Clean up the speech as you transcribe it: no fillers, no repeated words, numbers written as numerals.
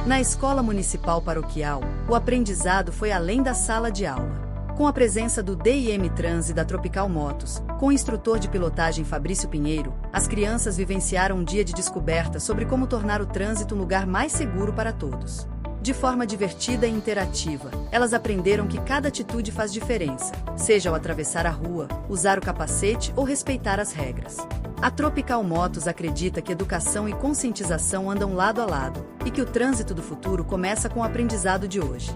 Na Escola Municipal Paroquial, o aprendizado foi além da sala de aula. Com a presença do DIM Trans e da Tropical Motos, com o instrutor de pilotagem Fabrício Pinheiro, as crianças vivenciaram um dia de descoberta sobre como tornar o trânsito um lugar mais seguro para todos. De forma divertida e interativa, elas aprenderam que cada atitude faz diferença, seja ao atravessar a rua, usar o capacete ou respeitar as regras. A Tropical Motos acredita que educação e conscientização andam lado a lado, e que o trânsito do futuro começa com o aprendizado de hoje.